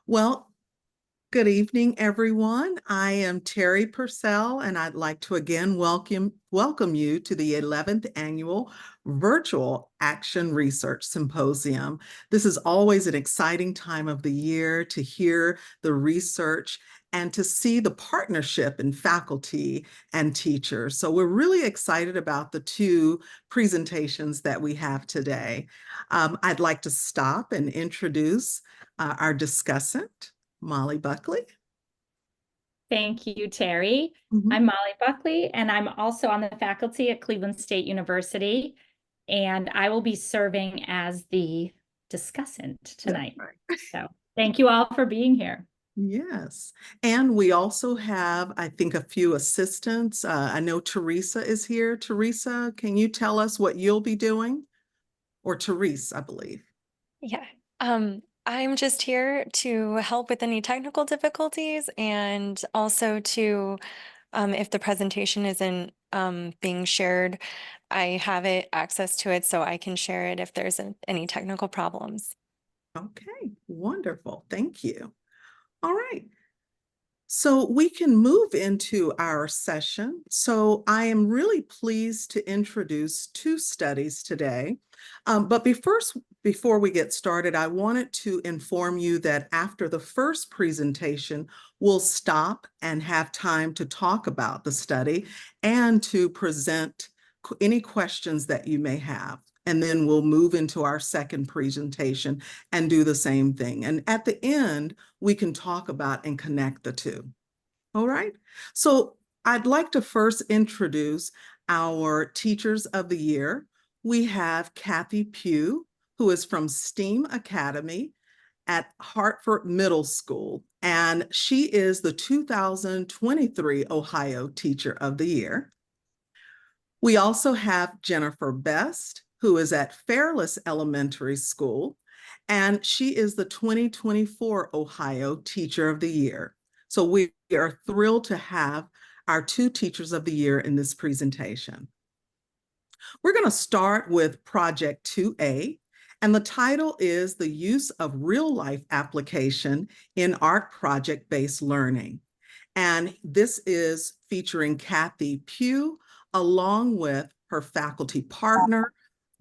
Well, good evening, everyone. I am Terry Purcell, and I'd like to again welcome you to the 11th Annual Virtual Action Research Symposium. This is always an exciting time of the year to hear the research and to see the partnership in faculty and teachers. So we're really excited about the two presentations that we have today. I'd like to stop and introduce our discussant, Molly Buckley. Thank you, Terry. I'm Molly Buckley, and I'm also on the faculty at Cleveland State University, and I will be serving as the discussant tonight. Right. So thank you all for being here. Yes. And we also have, I think, a few assistants. I know Teresa is here. Teresa, can you tell us what you'll be doing? Or Therese, I believe. Yeah. I'm just here to help with any technical difficulties and also to, if the presentation isn't being shared, I have access to it so I can share it if there's any technical problems. Okay, wonderful. Thank you. All right. So we can move into our session. So I am really pleased to introduce two studies today. But before we get started, I wanted to inform you that after the first presentation, we'll stop and have time to talk about the study and to present any questions that you may have. And then we'll move into our second presentation and do the same thing. And at the end, we can talk about and connect the two. All right. So I'd like to first introduce our Teachers of the Year. We have Kathy Pugh, who is from STEAM Academy at Hartford Middle School, and she is the 2023 Ohio Teacher of the Year. We also have Jennifer Best, who is at Fairless Elementary School, and she is the 2024 Ohio Teacher of the Year. So we are thrilled to have our two Teachers of the Year in this presentation. We're going to start with Project 2A, and the title is The Use of Real-Life Application in Art Project-Based Learning. And this is featuring Kathy Pugh, along with her faculty partner,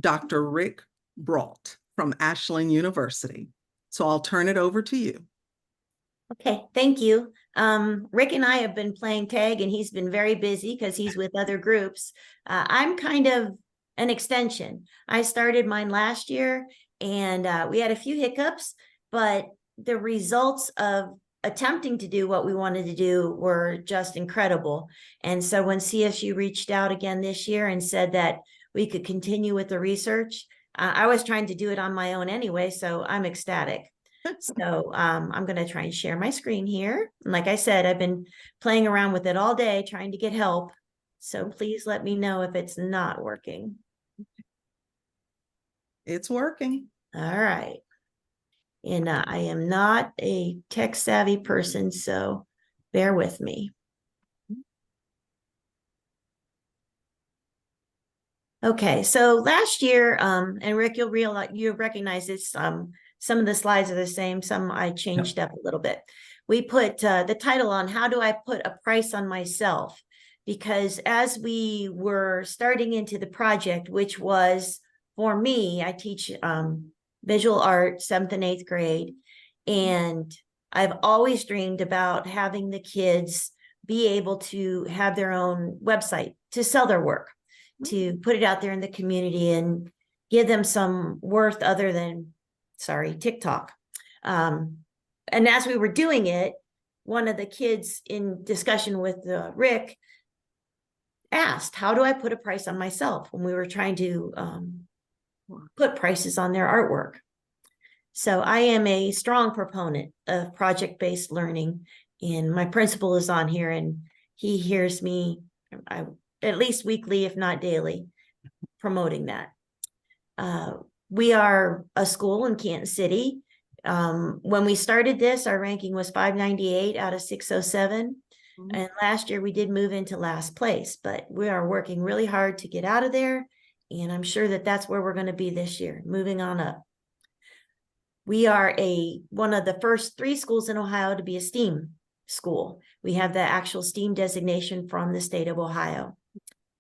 Dr. Rick Brault from Ashland University. So I'll turn it over to you. Okay, thank you. Rick and I have been playing tag, and he's been very busy because he's with other groups. I'm kind of an extension. I started mine last year, and we had a few hiccups, but the results of attempting to do what we wanted to do were just incredible. And so when CSU reached out again this year and said that we could continue with the research, I was trying to do it on my own anyway, so I'm ecstatic. So I'm going to try and share my screen here. And like I said, I've been playing around with it all day, trying to get help. So please let me know if it's not working. It's working. All right. And I am not a tech savvy person, so bear with me. Okay, so last year, and Rick, you'll recognize this. Some of the slides are the same. Some I changed up a little bit. We put the title on How Do I Put a Price on Myself? Because as we were starting into the project, which was for me, I teach visual art, 7th and 8th grade. And I've always dreamed about having the kids be able to have their own website to sell their work, to put it out there in the community and give them some worth other than, TikTok. And as we were doing it, one of the kids in discussion with Rick asked, how do I put a price on myself when we were trying to put prices on their artwork? So I am a strong proponent of project-based learning, and my principal is on here, and he hears me at least weekly, if not daily, promoting that. We are a school in Kansas City. When we started this, our ranking was 598 out of 607. And last year we did move into last place, but we are working really hard to get out of there. And I'm sure that that's where we're going to be this year, moving on up. We are one of the first 3 schools in Ohio to be a STEAM school. We have the actual STEAM designation from the state of Ohio.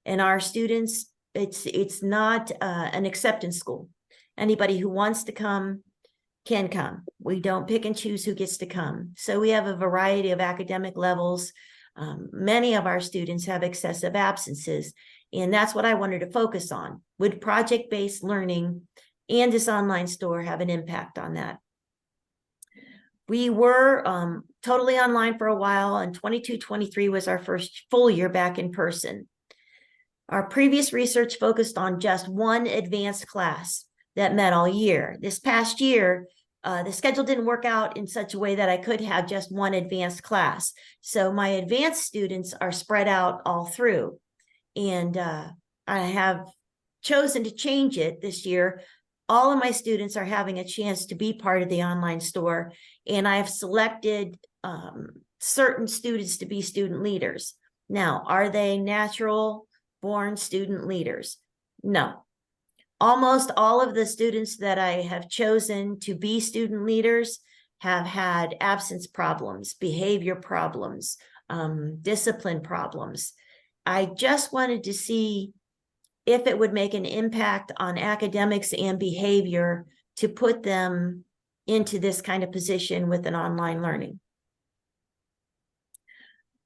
And our students, it's not an acceptance school. Anybody who wants to come can come. We don't pick and choose who gets to come. So we have a variety of academic levels. Many of our students have excessive absences, and that's what I wanted to focus on. Would project-based learning and this online store have an impact on that? We were totally online for a while, and 22-23 was our first full year back in person. Our previous research focused on just one advanced class that met all year. This past year, the schedule didn't work out in such a way that I could have just one advanced class. So my advanced students are spread out all through. And I have chosen to change it this year. All of my students are having a chance to be part of the online store. And I have selected certain students to be student leaders. Now, are they natural born student leaders? No. Almost all of the students that I have chosen to be student leaders have had absence problems, behavior problems, discipline problems. I just wanted to see if it would make an impact on academics and behavior to put them into this kind of position with an online learning.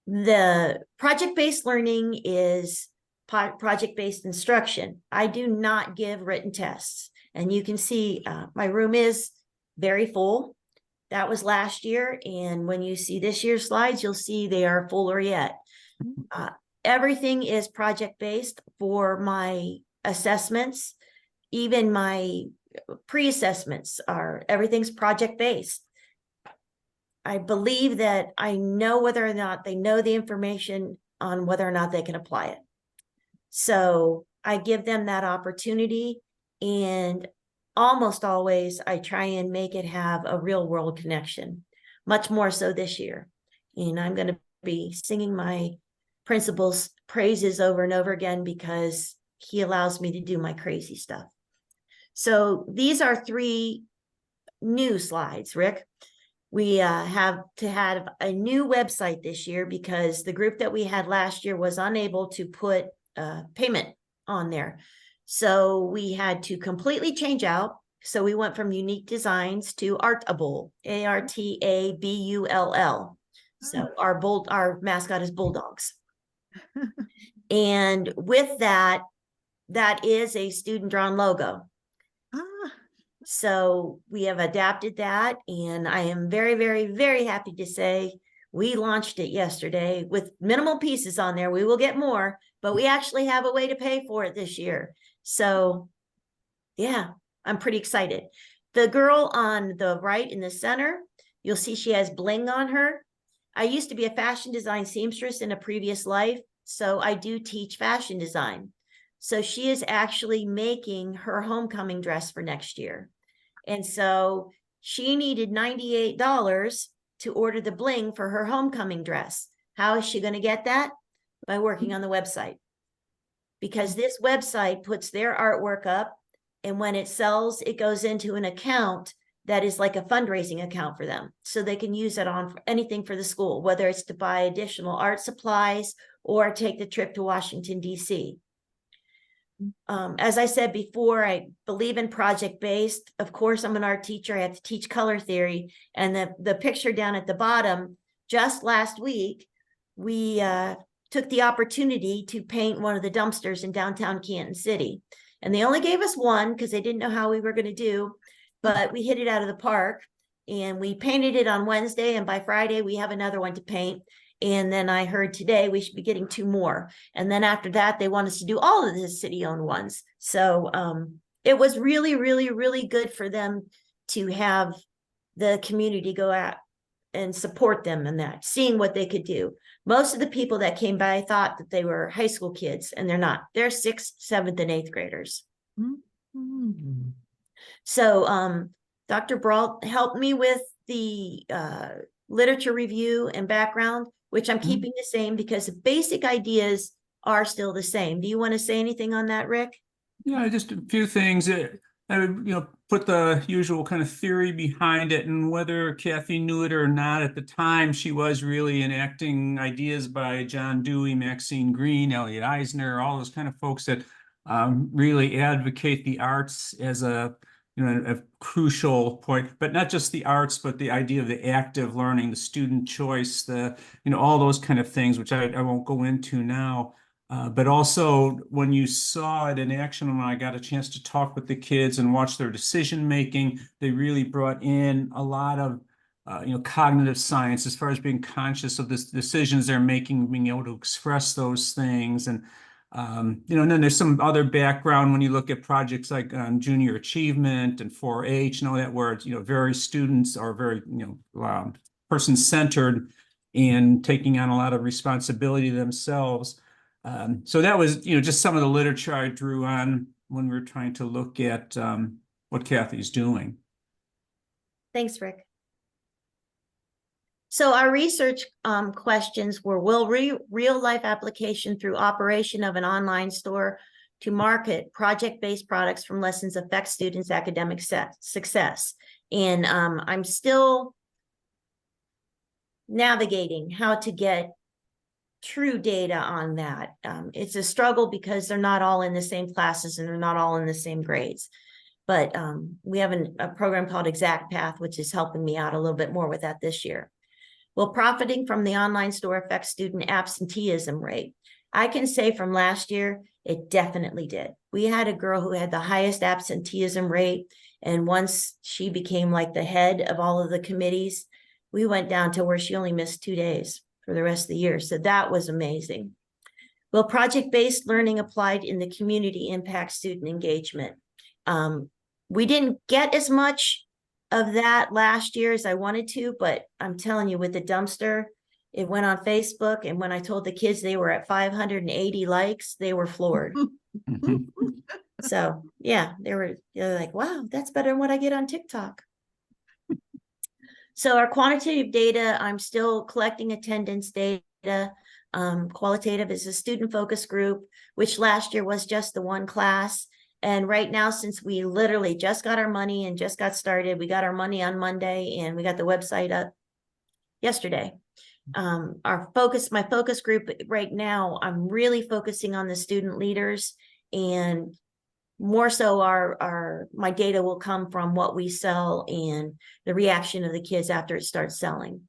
The project-based learning is project-based instruction. I do not give written tests. And you can see my room is very full. That was last year. And when you see this year's slides, you'll see they are fuller yet. Everything is project-based for my assessments. Even my pre-assessments everything's project-based. I believe that I know whether or not they know the information on whether or not they can apply it. So I give them that opportunity, and almost always I try and make it have a real world connection, much more so this year. And I'm going to be singing my principal's praises over and over again because he allows me to do my crazy stuff. So these are 3 new slides, Rick. We have to have a new website this year because the group that we had last year was unable to put payment on there. So we had to completely change out. So we went from Unique Designs to Artable, ARTABULL. So our mascot is bulldogs. And with that is a student drawn logo. So we have adapted that, and I am very, very, very happy to say we launched it yesterday with minimal pieces on there. We will get more, but we actually have a way to pay for it this year. So yeah, I'm pretty excited. The girl on the right in the center, you'll see she has bling on her. I used to be a fashion design seamstress in a previous life, so I do teach fashion design. So she is actually making her homecoming dress for next year. And so she needed $98 to order the bling for her homecoming dress. How is she going to get that? By working on the website. Because this website puts their artwork up, and when it sells, it goes into an account that is like a fundraising account for them. So they can use it on anything for the school, whether it's to buy additional art supplies or take the trip to Washington, D.C. As I said before, I believe in project-based. Of course, I'm an art teacher. I have to teach color theory. And the picture down at the bottom, just last week, we took the opportunity to paint one of the dumpsters in downtown Canton City. And they only gave us one because they didn't know how we were going to do, but we hit it out of the park. And we painted it on Wednesday, and by Friday, we have another one to paint. And then I heard today we should be getting 2 more. And then after that, they want us to do all of the city-owned ones. So it was really, really, really good for them to have the community go out and support them in that, seeing what they could do. Most of the people that came by thought that they were high school kids, and they're not. They're 6th, 7th, and 8th graders. Mm-hmm. So Dr. Brault helped me with the literature review and background, which I'm keeping the same because the basic ideas are still the same. Do you want to say anything on that, Rick? Yeah, just a few things. I would, put the usual kind of theory behind it, and whether Kathy knew it or not at the time, she was really enacting ideas by John Dewey, Maxine Greene, Elliot Eisner, all those kind of folks that really advocate the arts as a crucial point, but not just the arts, but the idea of the active learning, the student choice, all those kind of things, which I won't go into now. But also when you saw it in action, when I got a chance to talk with the kids and watch their decision making, they really brought in a lot of cognitive science as far as being conscious of the decisions they're making, being able to express those things. And and then there's some other background when you look at projects like junior achievement and 4-H and all that, where it's, very students are very, person-centered and taking on a lot of responsibility themselves. So that was, just some of the literature I drew on when we were trying to look at what Kathy's doing. Thanks, Rick. So our research questions were, will real-life application through operation of an online store to market project-based products from lessons affect students' academic success? And I'm still navigating how to get true data on that. It's a struggle because they're not all in the same classes and they're not all in the same grades. But we have a program called Exact Path, which is helping me out a little bit more with that this year. Will profiting from the online store affect student absenteeism rate? I can say from last year, it definitely did. We had a girl who had the highest absenteeism rate. And once she became like the head of all of the committees, we went down to where she only missed 2 days for the rest of the year. So that was amazing. Will project-based learning applied in the community impact student engagement? We didn't get as much of that last year as I wanted to, but I'm telling you, with the dumpster, it went on Facebook. And when I told the kids they were at 580 likes, they were floored. So yeah, they're like, wow, that's better than what I get on TikTok. So our quantitative data, I'm still collecting attendance data. Qualitative is a student focus group, which last year was just the one class. And right now, since we literally just got our money and just got started, we got our money on Monday and we got the website up yesterday. My focus group right now, I'm really focusing on the student leaders, and more so my data will come from what we sell and the reaction of the kids after it starts selling.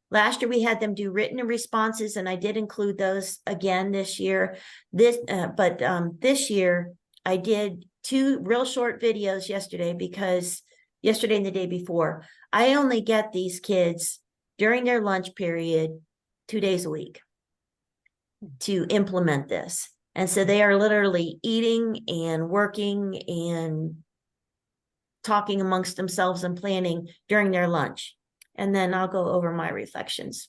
Last year, we had them do written responses, and I did include those again this year. This year, I did 2 real short videos yesterday, because yesterday and the day before, I only get these kids during their lunch period 2 days a week to implement this. And so they are literally eating and working and talking amongst themselves and planning during their lunch. And then I'll go over my reflections.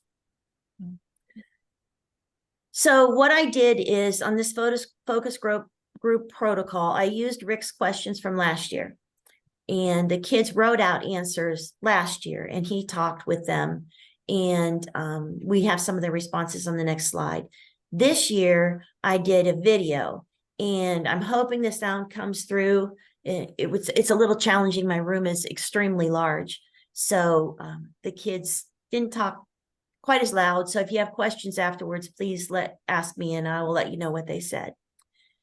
So what I did is, on this focus group protocol, I used Rick's questions from last year. And the kids wrote out answers last year, and he talked with them. And we have some of the responses on the next slide. This year, I did a video, and I'm hoping the sound comes through. It's a little challenging. My room is extremely large. So the kids didn't talk quite as loud. So if you have questions afterwards, please ask me, and I will let you know what they said.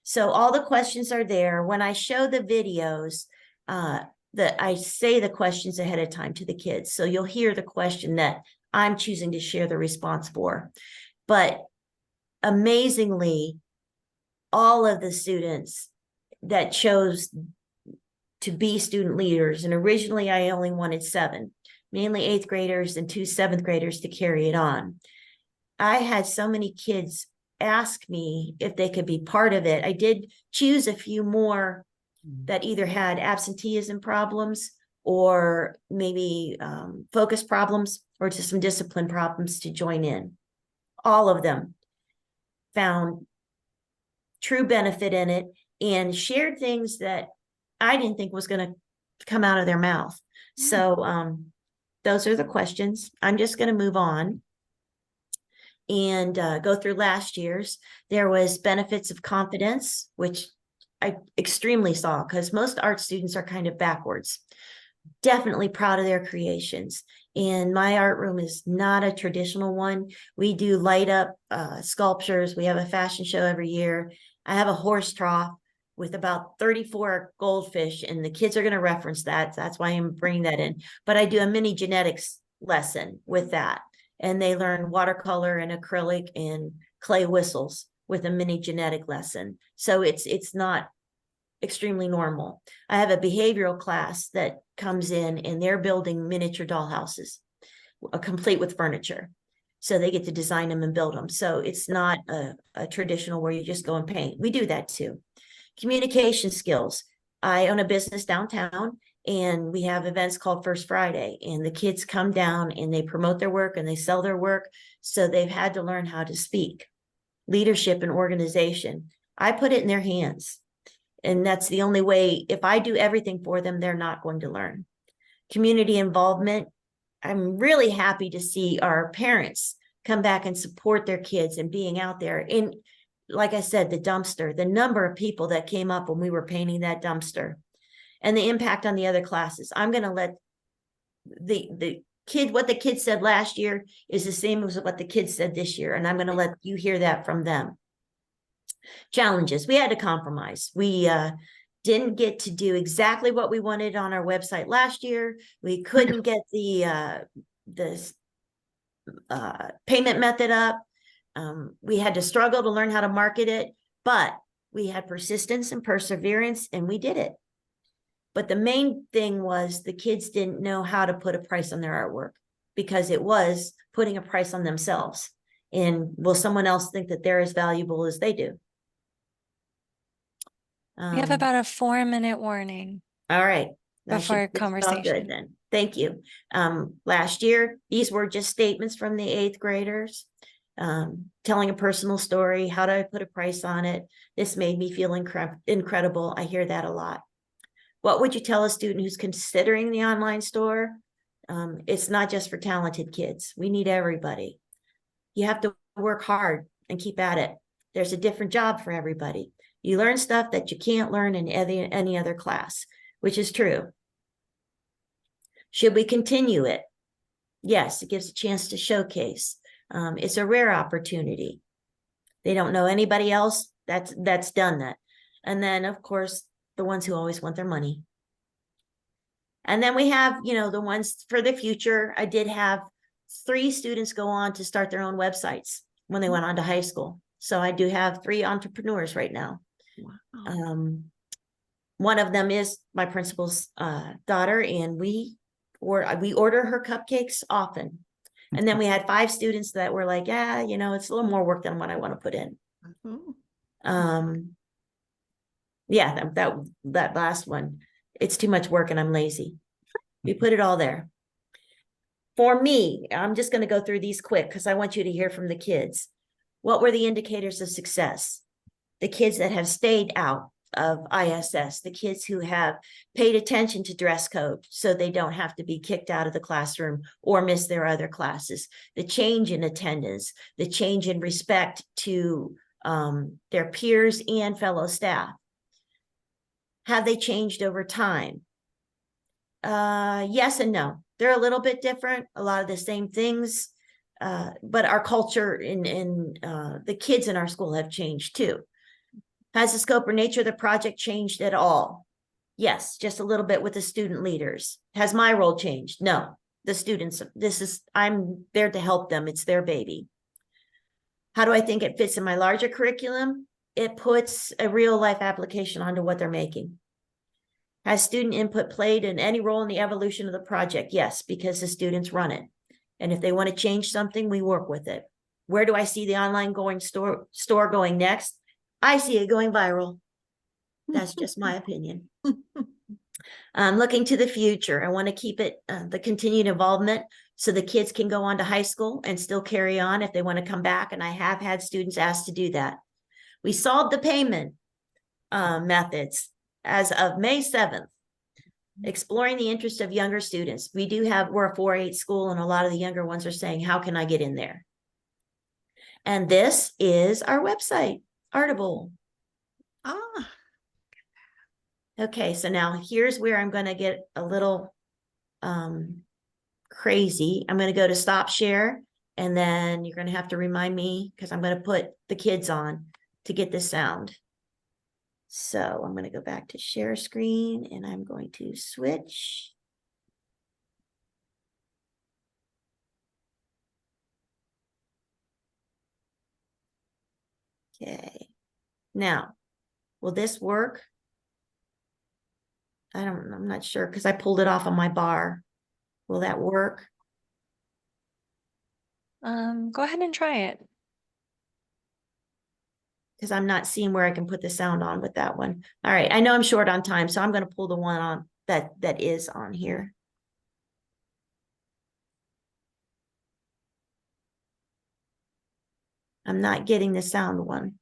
So all the questions are there. When I show the videos, I say the questions ahead of time to the kids. So you'll hear the question that I'm choosing to share the response for. But amazingly, all of the students that chose to be student leaders, and originally I only wanted 7, mainly 8th graders and 2 7th graders to carry it on. I had so many kids ask me if they could be part of it. I did choose a few more that either had absenteeism problems or maybe focus problems or just some discipline problems to join in. All of them found true benefit in it and shared things that I didn't think was going to come out of their mouth. So those are the questions. I'm just going to move on and go through last year's. There was benefits of confidence, which I extremely saw, because most art students are kind of backwards. Definitely proud of their creations. And my art room is not a traditional one. We do light up sculptures. We have a fashion show every year. I have a horse trough with about 34 goldfish, and the kids are going to reference that. That's why I'm bringing that in. But I do a mini genetics lesson with that. And they learn watercolor and acrylic and clay whistles with a mini genetic lesson. So it's not extremely normal. I have a behavioral class that comes in and they're building miniature dollhouses, complete with furniture. So they get to design them and build them. So it's not a traditional where you just go and paint. We do that too. Communication skills. I own a business downtown and we have events called First Friday, and the kids come down and they promote their work and they sell their work. So they've had to learn how to speak. Leadership and organization. I put it in their hands. And that's the only way. If I do everything for them, they're not going to learn. Community involvement. I'm really happy to see our parents come back and support their kids and being out there. And like I said, the dumpster, the number of people that came up when we were painting that dumpster, and the impact on the other classes. I'm going to let the kid, what the kids said last year is the same as what the kids said this year. And I'm going to let you hear that from them. Challenges. We had to compromise. We didn't get to do exactly what we wanted on our website last year. We couldn't get the payment method up. We had to struggle to learn how to market it, but we had persistence and perseverance, and we did it. But the main thing was the kids didn't know how to put a price on their artwork, because it was putting a price on themselves. And will someone else think that they're as valuable as they do? We have about a 4-minute warning. All right. Before conversation. Good then. Thank you. Last year, these were just statements from the 8th graders, telling a personal story. How do I put a price on it? This made me feel incredible. I hear that a lot. What would you tell a student who's considering the online store? It's not just for talented kids. We need everybody. You have to work hard and keep at it. There's a different job for everybody. You learn stuff that you can't learn in any other class, which is true. Should we continue it? Yes, it gives a chance to showcase. It's a rare opportunity. They don't know anybody else that's done that. And then, of course, the ones who always want their money. And then we have, the ones for the future. I did have 3 students go on to start their own websites when they went on to high school. So I do have 3 entrepreneurs right now. Wow. One of them is my principal's daughter, and we order her cupcakes often. And then we had 5 students that were like, yeah, it's a little more work than what I want to put in. Yeah, that last one, it's too much work and I'm lazy. We put it all there. For me, I'm just going to go through these quick because I want you to hear from the kids. What were the indicators of success? The kids that have stayed out of ISS, the kids who have paid attention to dress code so they don't have to be kicked out of the classroom or miss their other classes, the change in attendance, the change in respect to their peers and fellow staff. Have they changed over time? Yes and no. They're a little bit different, a lot of the same things, but our culture and the kids in our school have changed too. Has the scope or nature of the project changed at all? Yes, just a little bit with the student leaders. Has my role changed? No. The students, I'm there to help them. It's their baby. How do I think it fits in my larger curriculum? It puts a real life application onto what they're making. Has student input played in any role in the evolution of the project? Yes, because the students run it. And if they want to change something, we work with it. Where do I see the online store going next? I see it going viral. That's just my opinion. Looking to the future, I want to keep it the continued involvement so the kids can go on to high school and still carry on if they want to come back. And I have had students asked to do that. We solved the payment methods as of May 7th, exploring the interest of younger students. We're a 4-8 school, and a lot of the younger ones are saying, how can I get in there? And this is our website, Artable. Okay, so now here's where I'm going to get a little crazy. I'm going to go to stop share, and then you're going to have to remind me because I'm going to put the kids on to get the sound. So I'm going to go back to share screen, and I'm going to switch. Okay. Now, will this work? I'm not sure because I pulled it off on my bar. Will that work? Go ahead and try it. Because I'm not seeing where I can put the sound on with that one. All right, I know I'm short on time, so I'm going to pull the one on that is on here. I'm not getting the sound one.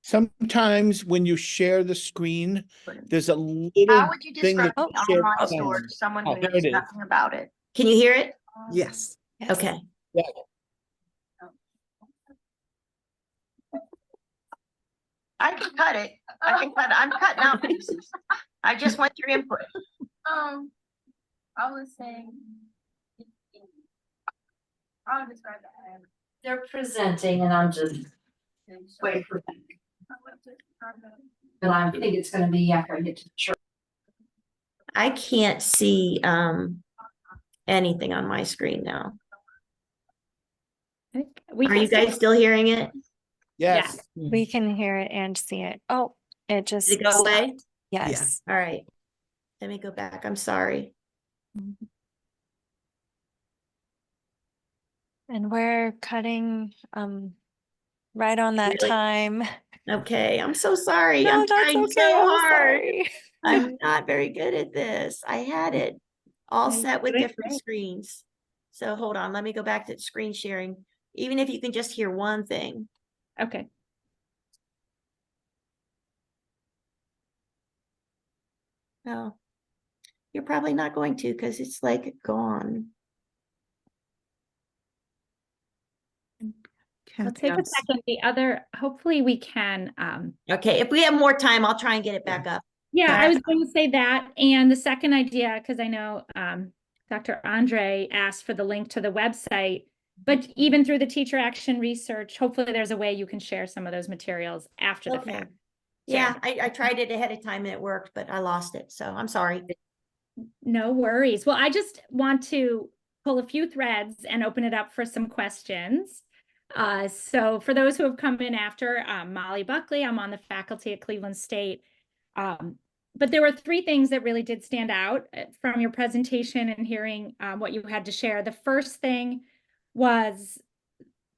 Sometimes when you share the screen, there's a How little would you thing describe that the shares online sound. store to someone Oh, who there knows it is. nothing about it? Can you hear it? Yes. Yes. Okay. Yeah. I can cut it. I can cut it. I'm cutting out pieces. I just want your input. I was saying, I would describe that. They're presenting and I'm just waiting for them. But I think it's gonna be after I get to the church. I can't see anything on my screen now. We Are you guys still hearing it? Yes. We can hear it and see it. Oh, it just Did it go stopped. away? Yes. All right. Let me go back. I'm sorry. And we're cutting right on that Really? time. Okay, I'm so sorry. No, I'm that's trying okay. so I'm hard. sorry. I'm not very good at this. I had it all Yeah, set with you're doing different great. screens. So hold on, let me go back to screen sharing. Even if you can just hear one thing. Okay. No, you're probably not going to because it's like gone. We'll Kathy, take I'm a second. The other, hopefully we can, Okay, if we have more time, I'll try and get it back up. yeah, I But- was going to say that. And the second idea, because I know Dr. Andre asked for the link to the website, but even through the teacher action research, hopefully there's a way you can share some of those materials after the Okay. fact. Yeah, I tried it ahead of time and it worked, but I lost it. So I'm sorry. No worries. Well, I just want to pull a few threads and open it up for some questions. So for those who have come in after, Molly Buckley, I'm on the faculty at Cleveland State. But there were three things that really did stand out from your presentation and hearing what you had to share. The first thing was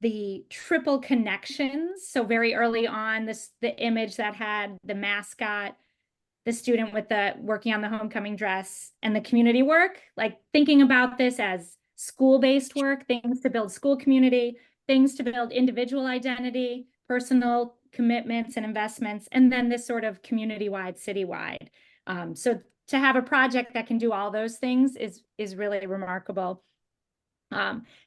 the triple connections. So very early on, the image that had the mascot, the student with the working on the homecoming dress, and the community work, like thinking about this as school-based work, things to build school community, things to build individual identity, personal commitments and investments, and then this sort of community-wide, citywide. So to have a project that can do all those things is really remarkable.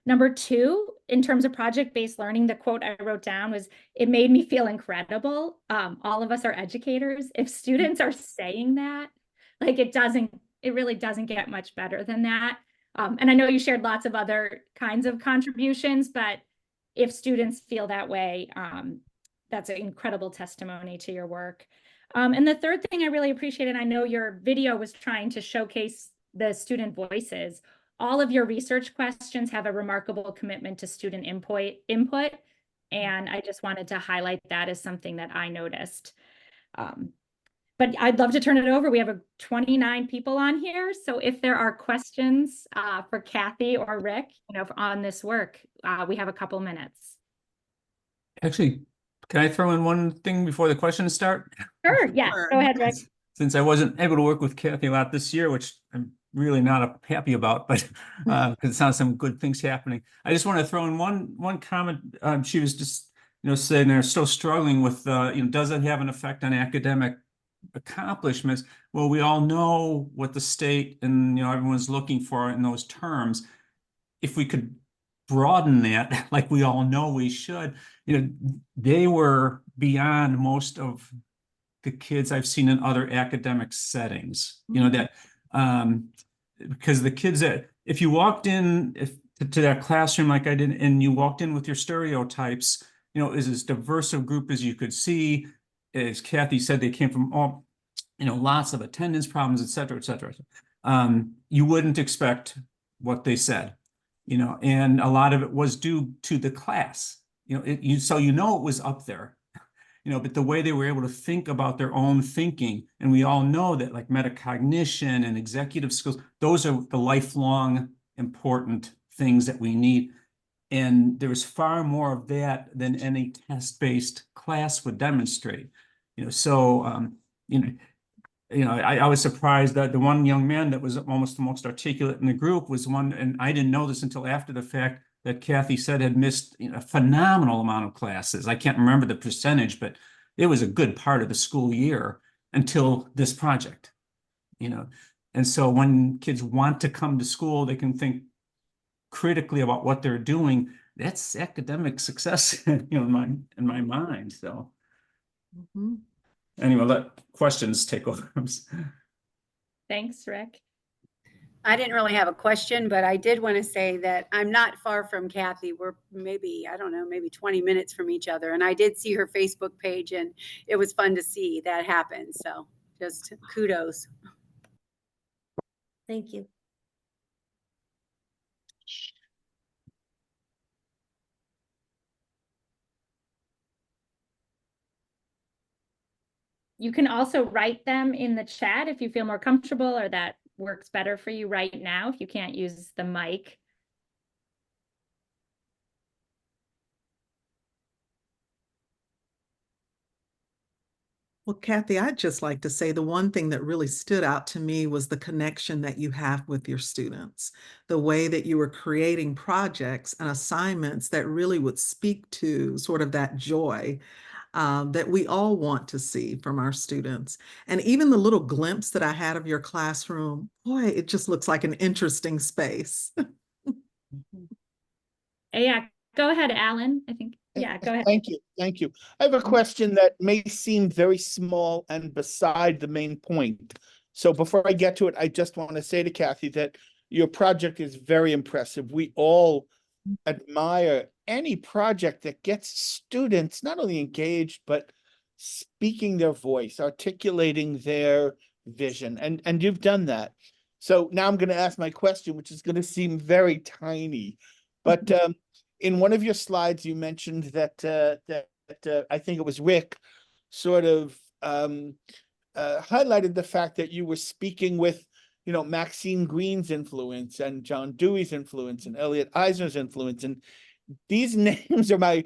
Number two, in terms of project-based learning, the quote I wrote down was, "It made me feel incredible." All of us are educators. If students are saying that, like it really doesn't get much better than that. And I know you shared lots of other kinds of contributions, but if students feel that way, that's an incredible testimony to your work. And the third thing I really appreciated, I know your video was trying to showcase the student voices. All of your research questions have a remarkable commitment to student input, and I just wanted to highlight that as something that I noticed. But I'd love to turn it over. We have 29 people on here, so if there are questions for Kathy or Rick, on this work, we have a couple minutes. Actually, can I throw in one thing before the questions start? Sure, yes, go ahead, Rick. Since I wasn't able to work with Kathy a lot this year, which I'm really not happy about, but because it sounds some good things happening. I just want to throw in one comment. She was just saying they're still struggling with does it have an effect on academic accomplishments? Well, we all know what the state and everyone's looking for in those terms. If we could broaden that, like we all know we should, they were beyond most of the kids I've seen in other academic settings. You know, that because the kids that if you walked in to that classroom like I did, and you walked in with your stereotypes, you know, is as diverse a group as you could see. As Kathy said, they came from all, you know, lots of attendance problems, et cetera, et cetera. You wouldn't expect what they said, you know, and a lot of it was due to the class, you know, so you know it was up there, you know, but the way they were able to think about their own thinking, and we all know that like metacognition and executive skills, those are the lifelong important things that we need. And there's far more of that than any test-based class would demonstrate, you know, so, I was surprised that the one young man that was almost the most articulate in the group was one, and I didn't know this until after the fact, that Kathy said had missed, you know, a phenomenal amount of classes. I can't remember the percentage, but it was a good part of the school year until this project, you know. And so when kids want to come to school, they can think critically about what they're doing. That's academic success, you know, in my mind. So anyway, let questions take over. Thanks, Rick. I didn't really have a question, but I did want to say that I'm not far from Kathy. We're maybe, I don't know, maybe 20 minutes from each other. And I did see her Facebook page, and it was fun to see that happen. So just kudos. Thank you. You can also write them in the chat if you feel more comfortable, or that works better for you right now if you can't use the mic. Well, Kathy, I'd just like to say the one thing that really stood out to me was the connection that you have with your students, the way that you were creating projects and assignments that really would speak to sort of that joy that we all want to see from our students. And even the little glimpse that I had of your classroom, boy, it just looks like an interesting space. Yeah, go ahead, Alan. I think, yeah, go ahead. Thank you. Thank you. I have a question that may seem very small and beside the main point. So before I get to it, I just want to say to Kathy that your project is very impressive. We all admire any project that gets students not only engaged, but speaking their voice, articulating their vision. And you've done that. So now I'm going to ask my question, which is going to seem very tiny. But in one of your slides, you mentioned that I think it was Rick sort of highlighted the fact that you were speaking with, you know, Maxine Green's influence and John Dewey's influence and Elliot Eisner's influence. And these names are my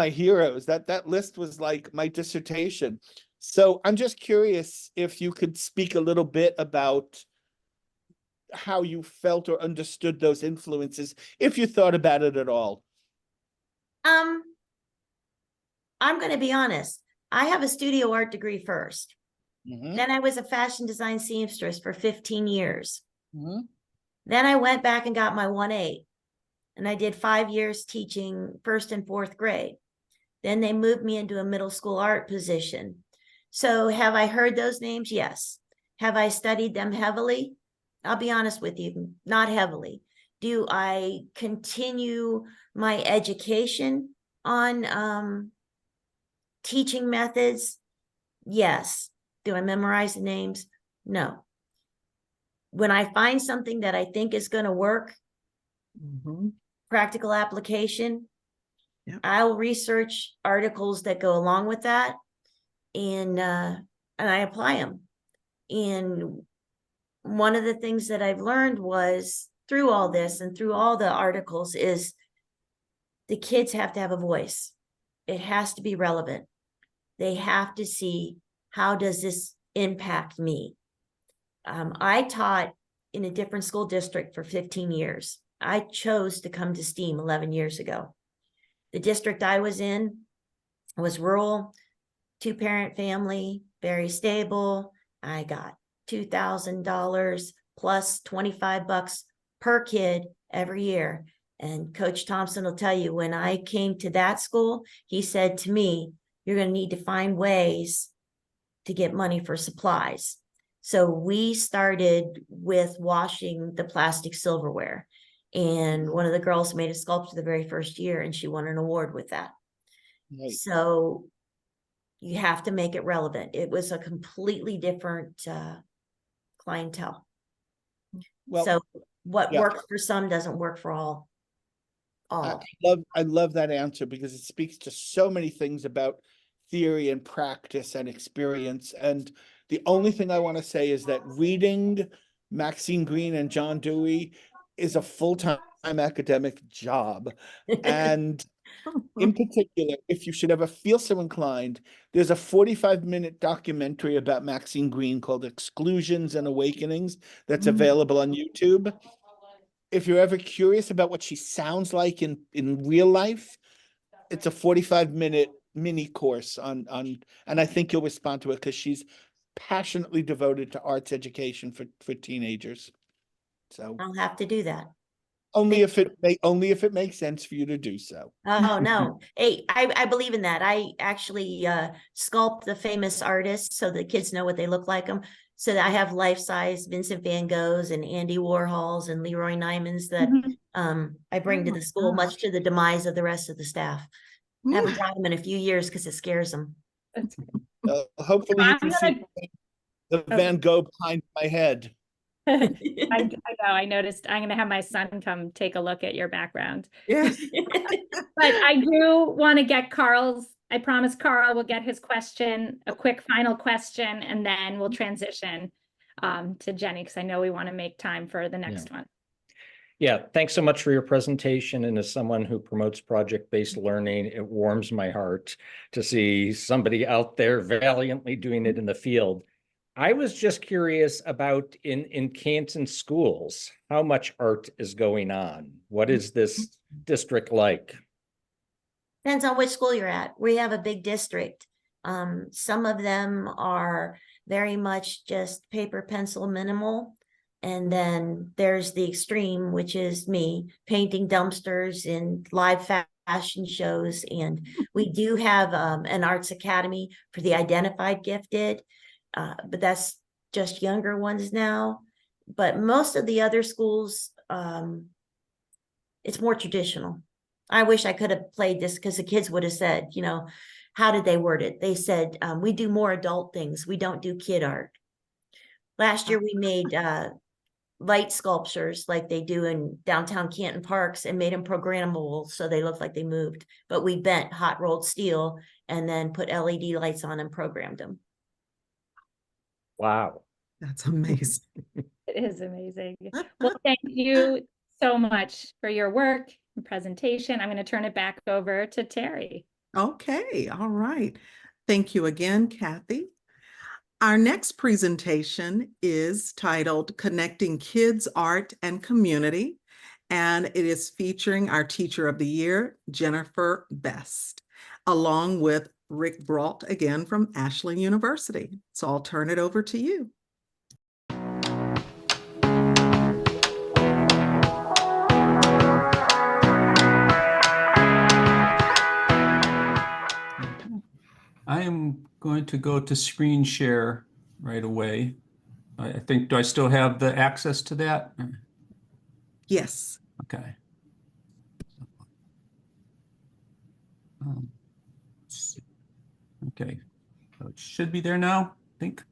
heroes. That list was like my dissertation. So I'm just curious if you could speak a little bit about how you felt or understood those influences, if you thought about it at all. I'm going to be honest. I have a studio art degree first. Mm-hmm. Then I was a fashion design seamstress for 15 years. Mm-hmm. Then I went back and got my 1-8, and I did 5 years teaching 1st and 4th grade. Then they moved me into a middle school art position. So have I heard those names? Yes. Have I studied them heavily? I'll be honest with you, not heavily. Do I continue my education on teaching methods? Yes. Do I memorize the names? No. When I find something that I think is going to work, practical application, I'll research articles that go along with that, and I apply them. And one of the things that I've learned was through all this and through all the articles is the kids have to have a voice. It has to be relevant. They have to see, how does this impact me? I taught in a different school district for 15 years. I chose to come to STEAM 11 years ago. The district I was in was rural, 2-parent family, very stable. I got $2,000 plus $25 per kid every year. And Coach Thompson will tell you, when I came to that school, he said to me, you're going to need to find ways to get money for supplies. So we started with washing the plastic silverware. And one of the girls made a sculpture the very first year, and she won an award with that. Right. So you have to make it relevant. It was a completely different clientele. Well, So what yeah. works for some doesn't work for all. I love that answer because it speaks to so many things about theory and practice and experience. And the only thing I want to say is that reading Maxine Green and John Dewey is a full-time academic job. And in particular, if you should ever feel so inclined, there's a 45-minute documentary about Maxine Green called Exclusions and Awakenings that's available on YouTube. If you're ever curious about what she sounds like in real life, it's a 45-minute mini course on, and I think you'll respond to it because she's passionately devoted to arts education for teenagers. So I'll have to do that. only if it makes sense for you to do so. Oh, no. Hey, I believe in that. I actually sculpt the famous artists so the kids know what they look like them. So that I have life-size Vincent Van Goghs and Andy Warhols and Leroy Nymans that I bring to the school, much to the demise of the rest of the staff. I haven't brought them in a few years because it scares them. Hopefully you can see the Van Gogh behind my head. I know, I noticed. I'm going to have my son come take a look at your background. Yes. But I do want to get Carl's, I promise Carl will get his question, a quick final question, and then we'll transition to Jenny, because I know we want to make time for the next one. Yeah, thanks so much for your presentation. And as someone who promotes project-based learning, it warms my heart to see somebody out there valiantly doing it in the field. I was just curious about in Canton schools, how much art is going on? What is this district like? Depends on which school you're at. We have a big district. Some of them are very much just paper, pencil, minimal. And then there's the extreme, which is me painting dumpsters in live fashion shows. And we do have an arts academy for the identified gifted, but that's just younger ones now. But most of the other schools, it's more traditional. I wish I could have played this because the kids would have said, you know, how did they word it? They said, we do more adult things. We don't do kid art. Last year we made light sculptures like they do in downtown Canton parks and made them programmable so they look like they moved. But we bent hot rolled steel and then put LED lights on and programmed them. Wow. That's amazing. It is amazing. Well, thank you so much for your work and presentation. I'm going to turn it back over to Terry. Okay, all right. Thank you again, Kathy. Our next presentation is titled Connecting Kids, Art, and Community, and it is featuring our Teacher of the Year, Jennifer Best, along with Rick Brault, again from Ashland University. So I'll turn it over to you. I am going to go to screen share right away. I think, do I still have the access to that? Yes. Okay. Okay, so it should be there now, I think.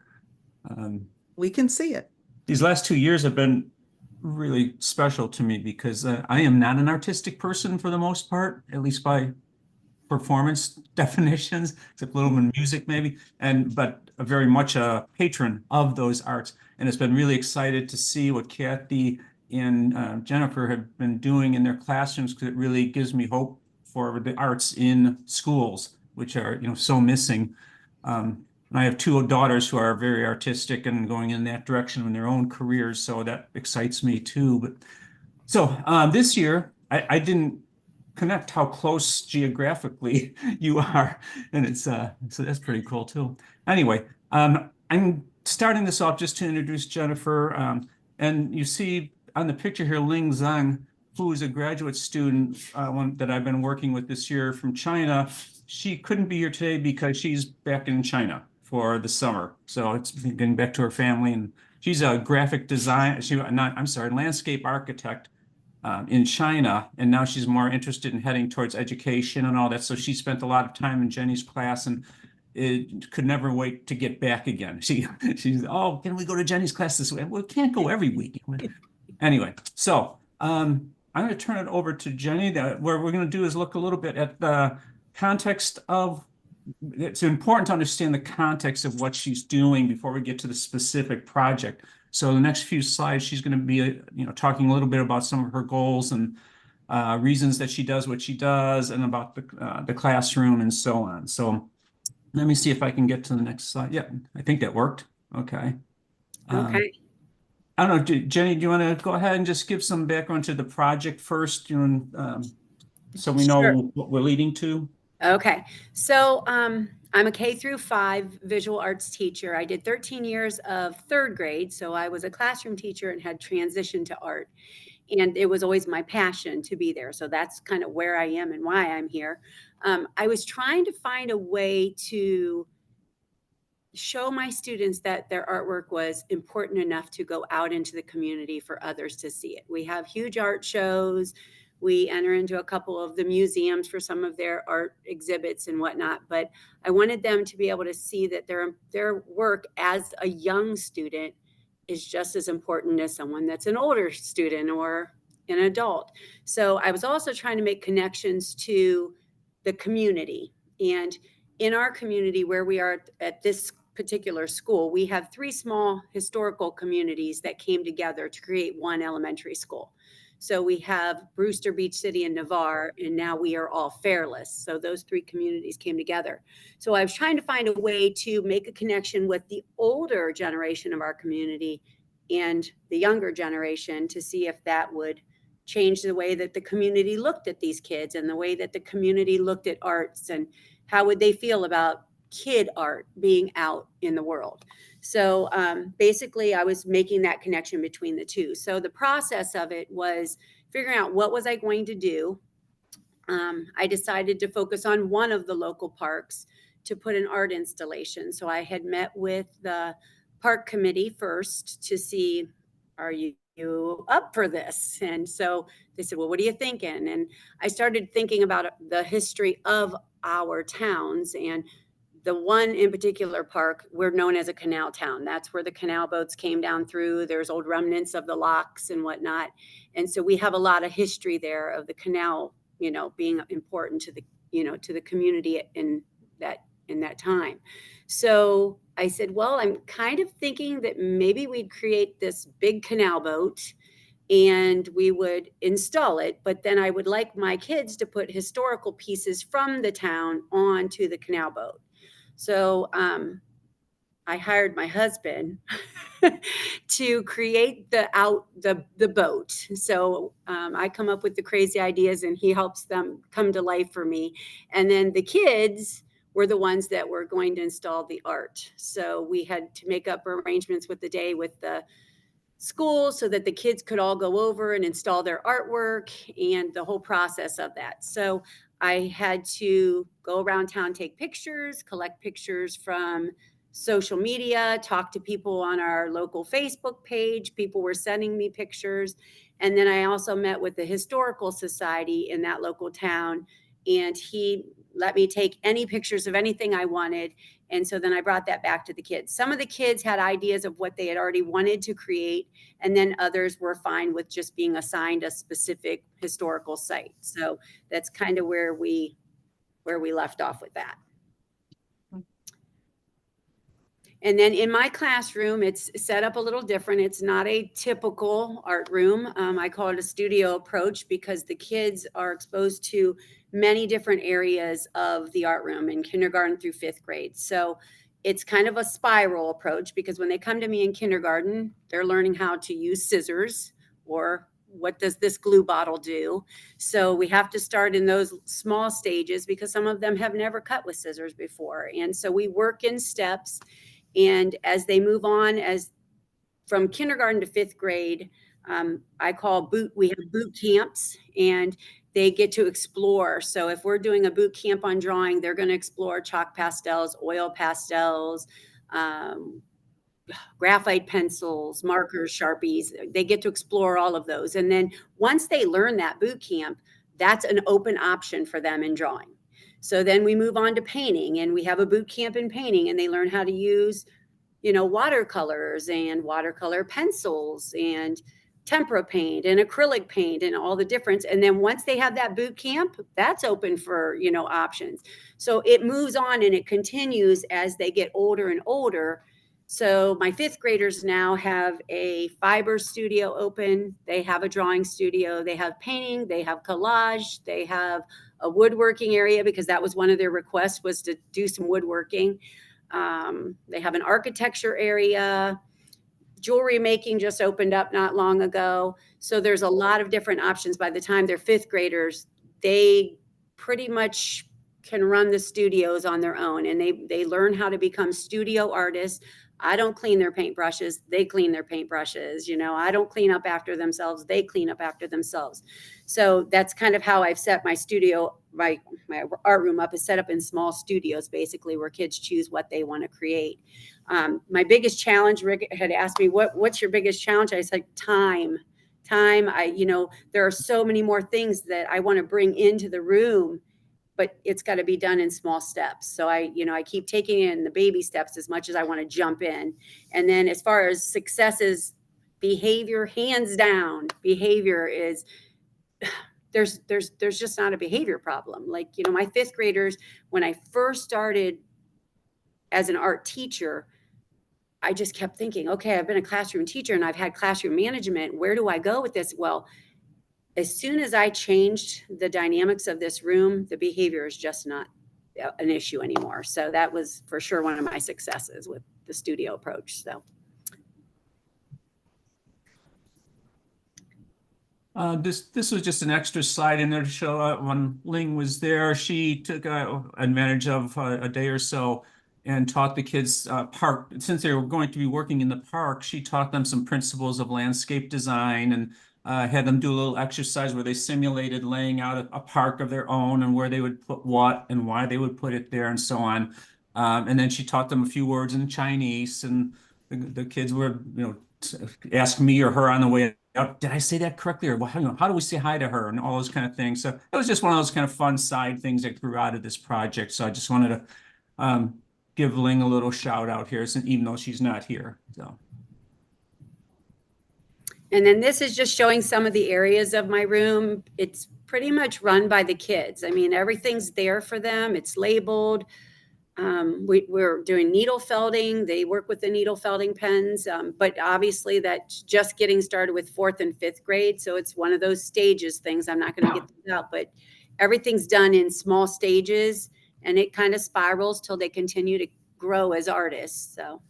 We can see it. These last 2 years have been really special to me because I am not an artistic person for the most part, at least by performance definitions, except a little bit of music maybe, but very much a patron of those arts. And it's been really excited to see what Kathy and Jennifer have been doing in their classrooms, because it really gives me hope for the arts in schools, which are, you know, so missing. And I have 2 daughters who are very artistic and going in that direction in their own careers, so that excites me too. But so this year, I didn't connect how close geographically you are, and it's so that's pretty cool too. Anyway, I'm starting this off just to introduce Jennifer, and you see on the picture here Ling Zhang, who is a graduate student one that I've been working with this year from China. She couldn't be here today because she's back in China. for the summer. So it's getting back to her family, and she's a graphic design. Landscape architect in China, and now she's more interested in heading towards education and all that. So she spent a lot of time in Jenny's class and it could never wait to get back again. She's, oh, can we go to Jenny's class this week? Well, we can't go every week. Anyway, so I'm going to turn it over to Jenny. What we're going to do is look a little bit at the context of, it's important to understand the context of what she's doing before we get to the specific project. So the next few slides, she's going to be, talking a little bit about some of her goals and reasons that she does what she does, and about the classroom and so on. So let me see if I can get to the next slide. Yeah, I think that worked. Okay. Okay. I don't know, Jenny, do you want to go ahead and just give some background to the project first, so we know Sure. what we're leading to? Okay, so I'm a K-5 visual arts teacher. I did 13 years of third grade, so I was a classroom teacher and had transitioned to art. And it was always my passion to be there. So that's kind of where I am and why I'm here. I was trying to find a way to show my students that their artwork was important enough to go out into the community for others to see it. We have huge art shows. We enter into a couple of the museums for some of their art exhibits and whatnot, but I wanted them to be able to see that their work as a young student is just as important as someone that's an older student or an adult. So I was also trying to make connections to the community. And in our community where we are at this particular school, we have 3 small historical communities that came together to create one elementary school. So we have Brewster Beach City and Navarre, and now we are all Fairless. So those 3 communities came together. So I was trying to find a way to make a connection with the older generation of our community and the younger generation to see if that would change the way that the community looked at these kids and the way that the community looked at arts, and how would they feel about kid art being out in the world. So basically I was making that connection between the two. So the process of it was figuring out what was I going to do. I decided to focus on one of the local parks to put an art installation. So I had met with the park committee first to see, are you up for this? And so they said, well, what are you thinking? And I started thinking about the history of our towns, and the one in particular park, we're known as a canal town. That's where the canal boats came down through. There's old remnants of the locks and whatnot. And so we have a lot of history there of the canal, being important to the, to the community in that time. So I said, well, I'm kind of thinking that maybe we'd create this big canal boat and we would install it, but then I would like my kids to put historical pieces from the town onto the canal boat. So I hired my husband to create the boat. So I come up with the crazy ideas and he helps them come to life for me. And then the kids were the ones that were going to install the art. So we had to make up arrangements with the day with the school so that the kids could all go over and install their artwork and the whole process of that. So I had to go around town, take pictures, collect pictures from social media, talk to people on our local Facebook page. People were sending me pictures. And then I also met with the historical society in that local town, and he let me take any pictures of anything I wanted. And so then I brought that back to the kids. Some of the kids had ideas of what they had already wanted to create, and then others were fine with just being assigned a specific historical site. So that's kind of where we left off with that. And then in my classroom, it's set up a little different. It's not a typical art room. I call it a studio approach because the kids are exposed to many different areas of the art room in kindergarten through 5th grade. So it's kind of a spiral approach because when they come to me in kindergarten, they're learning how to use scissors, or what does this glue bottle do? So we have to start in those small stages because some of them have never cut with scissors before. And so we work in steps. And as they move on, as from kindergarten to 5th grade, we have boot camps, and they get to explore. So if we're doing a boot camp on drawing, they're going to explore chalk pastels, oil pastels, graphite pencils, markers, Sharpies. They get to explore all of those. And then once they learn that boot camp, that's an open option for them in drawing. So then we move on to painting, and we have a boot camp in painting, and they learn how to use, watercolors and watercolor pencils and tempera paint and acrylic paint and all the difference. And then once they have that boot camp, that's open for, options. So it moves on and it continues as they get older and older. So my fifth graders now have a fiber studio open. They have a drawing studio. They have painting. They have collage. They have a woodworking area, because that was one of their requests, was to do some woodworking. They have an architecture area. Jewelry making just opened up not long ago. So there's a lot of different options. By the time they're fifth graders, they pretty much can run the studios on their own, and they learn how to become studio artists. I don't clean their paintbrushes. They clean their paintbrushes. I don't clean up after themselves. They clean up after themselves. So that's kind of how I've set my studio, my art room up, is set up in small studios, basically, where kids choose what they want to create. My biggest challenge, Rick had asked me, what's your biggest challenge? I said, time. There are so many more things that I want to bring into the room, but it's got to be done in small steps. So I keep taking in the baby steps as much as I want to jump in. And then as far as successes, behavior, hands down, behavior is, there's just not a behavior problem. Like, my fifth graders, when I first started as an art teacher, I just kept thinking, okay, I've been a classroom teacher and I've had classroom management. Where do I go with this? Well, as soon as I changed the dynamics of this room, the behavior is just not an issue anymore. So that was for sure one of my successes with the studio approach. So. This was just an extra slide in there to show when Ling was there, she took advantage of a day or so and taught the kids park. Since they were going to be working in the park, she taught them some principles of landscape design, and had them do a little exercise where they simulated laying out a park of their own and where they would put what and why they would put it there and so on. And then she taught them a few words in Chinese, and the kids were, ask me or her on the way up, did I say that correctly? Or how do we say hi to her, and all those kind of things. So it was just one of those kind of fun side things that grew out of this project. So I just wanted to give Ling a little shout out here, even though she's not here. So. And then this is just showing some of the areas of my room. It's pretty much run by the kids. I mean, everything's there for them. It's labeled. We're doing needle felting. They work with the needle felting pens, but obviously that's just getting started with fourth and fifth grade. So it's one of those stages things. I'm not going to get this out, but everything's done in small stages, and it kind of spirals till they continue to grow as artists. So.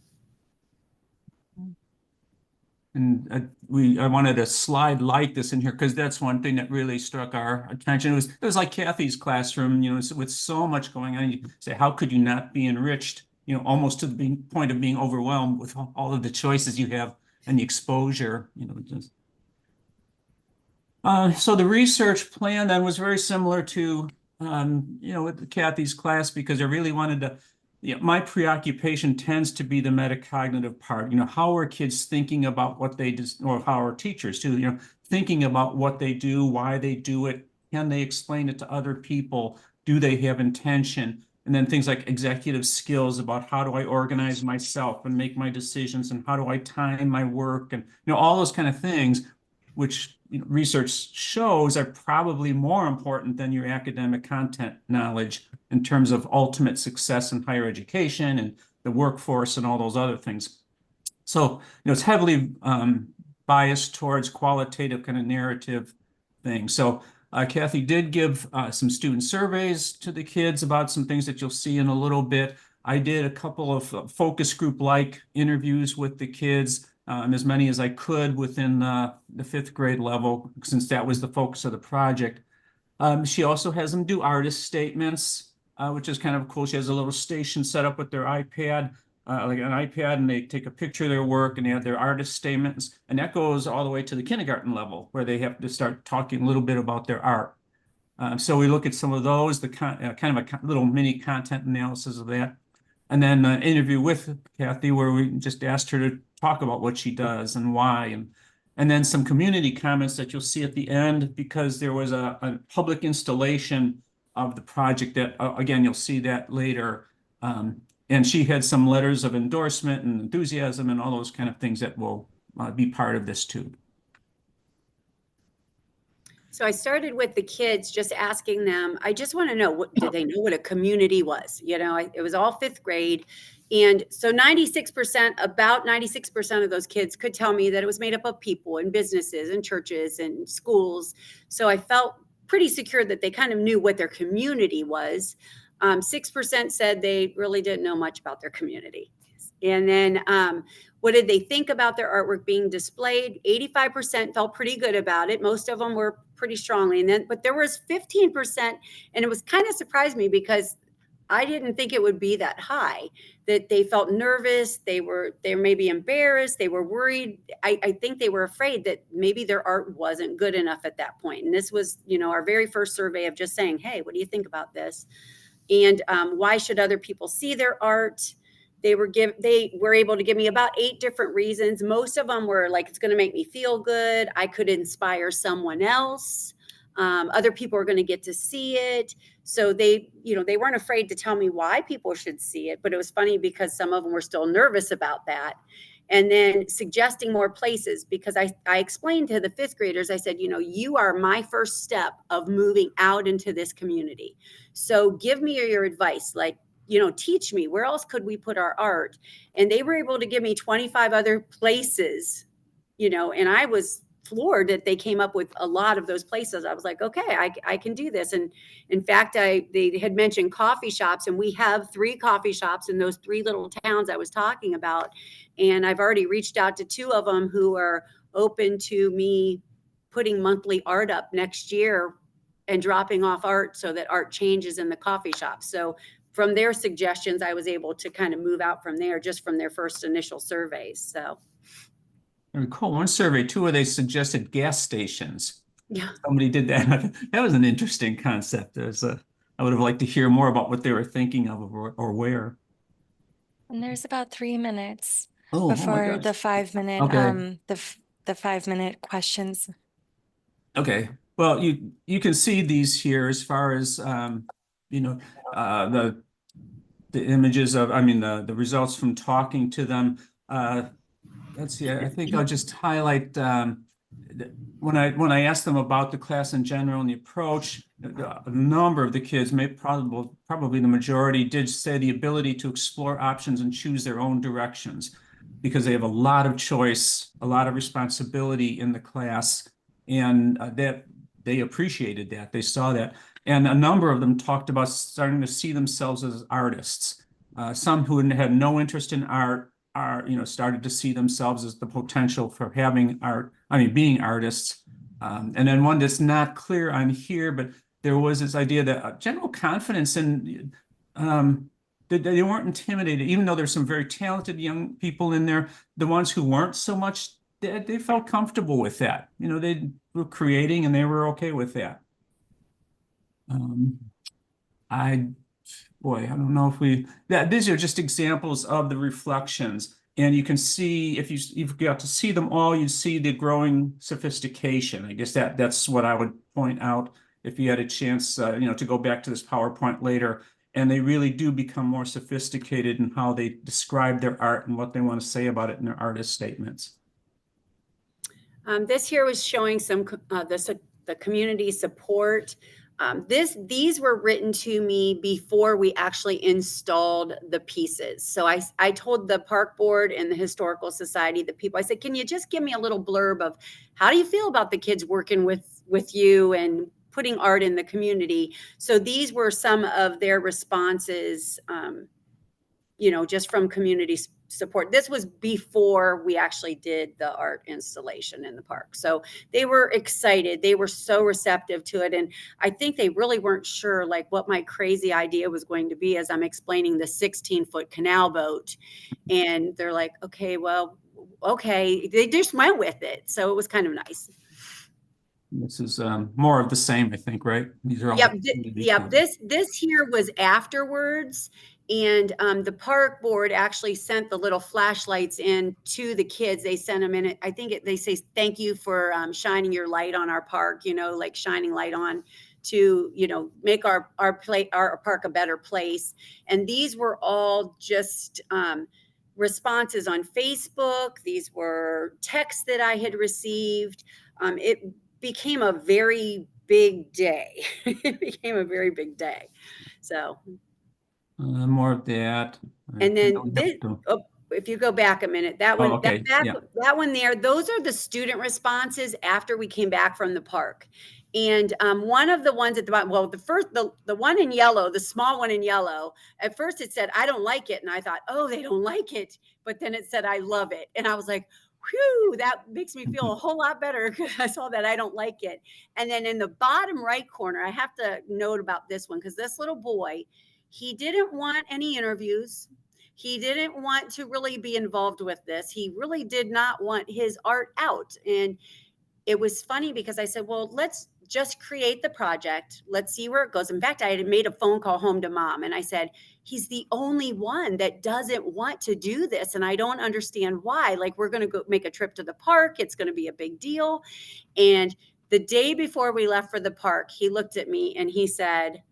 And I wanted a slide like this in here because that's one thing that really struck our attention. It was like Kathy's classroom, with so much going on. You say, how could you not be enriched, almost to the point of being overwhelmed with all of the choices you have and the exposure, just. So the research plan then was very similar to, with Kathy's class, because I really wanted to. My preoccupation tends to be the metacognitive part. How are kids thinking about what they do, or how are teachers too, thinking about what they do, why they do it, can they explain it to other people, do they have intention? And then things like executive skills about how do I organize myself and make my decisions, and how do I time my work, and all those kind of things, which research shows are probably more important than your academic content knowledge in terms of ultimate success in higher education and the workforce and all those other things. So, it's heavily biased towards qualitative kind of narrative things. So Kathy did give some student surveys to the kids about some things that you'll see in a little bit. I did a couple of focus group-like interviews with the kids, as many as I could within the fifth grade level, since that was the focus of the project. She also has them do artist statements, which is kind of cool. She has a little station set up with their iPad, like an iPad, and they take a picture of their work and they have their artist statements. And that goes all the way to the kindergarten level, where they have to start talking a little bit about their art. So we look at some of those, the kind of a little mini content analysis of that. And then an interview with Kathy where we just asked her to talk about what she does and why. And then some community comments that you'll see at the end, because there was a public installation of the project that, again, you'll see that later. And she had some letters of endorsement and enthusiasm and all those kind of things that will be part of this too. So I started with the kids, just asking them, I just want to know, did they know what a community was? You know, it was all fifth grade. And so 96%, about 96% of those kids could tell me that it was made up of people and businesses and churches and schools. So I felt pretty secure that they kind of knew what their community was. 6% said they really didn't know much about their community. And then what did they think about their artwork being displayed? 85% felt pretty good about it. Most of them were pretty strongly. And then, but there was 15%, and it was kind of surprised me because I didn't think it would be that high, that they felt nervous. They were maybe embarrassed. They were worried. I think they were afraid that maybe their art wasn't good enough at that point. And this was, you know, our very first survey of just saying, hey, what do you think about this? And why should other people see their art? They were able to give me about 8 different reasons. Most of them were like, it's going to make me feel good. I could inspire someone else. Other people are going to get to see it. So they weren't afraid to tell me why people should see it. But it was funny because some of them were still nervous about that. And then suggesting more places, because I explained to the 5th graders, I said, you know, you are my first step of moving out into this community. So give me your advice, like, you know, teach me, where else could we put our art? And they were able to give me 25 other places, you know, and I was floored that they came up with a lot of those places. I was like, okay, I can do this. And in fact, they had mentioned coffee shops, and we have 3 coffee shops in those 3 little towns I was talking about. And I've already reached out to 2 of them who are open to me putting monthly art up next year and dropping off art so that art changes in the coffee shop. So from their suggestions, I was able to kind of move out from there, just from their first initial surveys. So I recall one survey too where they suggested gas stations. yeah. Somebody did that. That was an interesting concept. I would have liked to hear more about what they were thinking of or where. And there's about 3 minutes Oh my before gosh. the 5-minute, Okay. the 5-minute questions. Okay. Well, you can see these here as far as you know, the images of, I mean, the results from talking to them. Let's see, I think I'll just highlight when I asked them about the class in general and the approach, a number of the kids, probably the majority, did say the ability to explore options and choose their own directions, because they have a lot of choice, a lot of responsibility in the class, and that they appreciated that. They saw that. And a number of them talked about starting to see themselves as artists. Some who had no interest in art started to see themselves as the potential for having art, being artists. And then one that's not clear on here, but there was this idea that general confidence in, that they weren't intimidated, even though there's some very talented young people in there, the ones who weren't so much, they felt comfortable with that. You know, they were creating and they were okay with that. I don't know if these are just examples of the reflections. And you can see, if you've got to see them all, you see the growing sophistication. I guess that's what I would point out if you had a chance, to go back to this PowerPoint later. And they really do become more sophisticated in how they describe their art and what they want to say about it in their artist statements. This here was showing some the community support. These were written to me before we actually installed the pieces. So I told the park board and the historical society, the people, I said, can you just give me a little blurb of how do you feel about the kids working with you and putting art in the community? So these were some of their responses, just from community support. This was before we actually did the art installation in the park. So they were excited. They were so receptive to it. And I think they really weren't sure like what my crazy idea was going to be as I'm explaining the 16-foot canal boat. And they're like, okay, well, okay. They just went with it. So it was kind of nice. This is more of the same, I think, right? These are all. Yep, this here was afterwards. And the park board actually sent the little flashlights in to the kids. They sent them in. I think they say, thank you for shining your light on our park, like shining light on to, make our park a better place. And these were all just responses on Facebook. These were texts that I had received. It became a very big day. It became a very big day. So. More of that. And then this, if you go back a minute, that one, okay. that one there, those are the student responses after we came back from the park. And one of the ones at the bottom, well, the one in yellow, the small one in yellow, at first it said, I don't like it. And I thought, oh, they don't like it. But then it said, I love it. And I was like, whew, that makes me feel a whole lot better because I saw that I don't like it. And then in the bottom right corner, I have to note about this one because this little boy, he didn't want any interviews. He didn't want to really be involved with this. He really did not want his art out. And it was funny because I said, well, let's just create the project. Let's see where it goes. In fact, I had made a phone call home to mom and I said, he's the only one that doesn't want to do this. And I don't understand why. Like, we're going to go make a trip to the park. It's going to be a big deal. And the day before we left for the park, he looked at me and he said,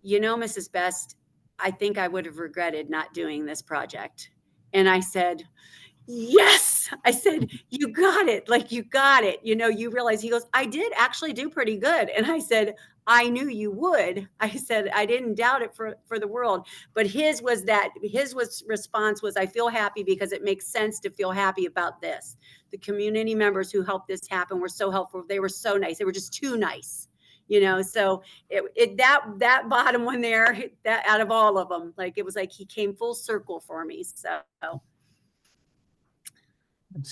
Mrs. Best, I think I would have regretted not doing this project. And I said, yes. I said, you got it. Like, you got it. You realize, he goes, I did actually do pretty good. And I said, I knew you would. I said, I didn't doubt it for the world. But his response was, I feel happy because it makes sense to feel happy about this. The community members who helped this happen were so helpful. They were so nice. They were just too nice. So that bottom one there, that out of all of them, like, it was like he came full circle for me. So.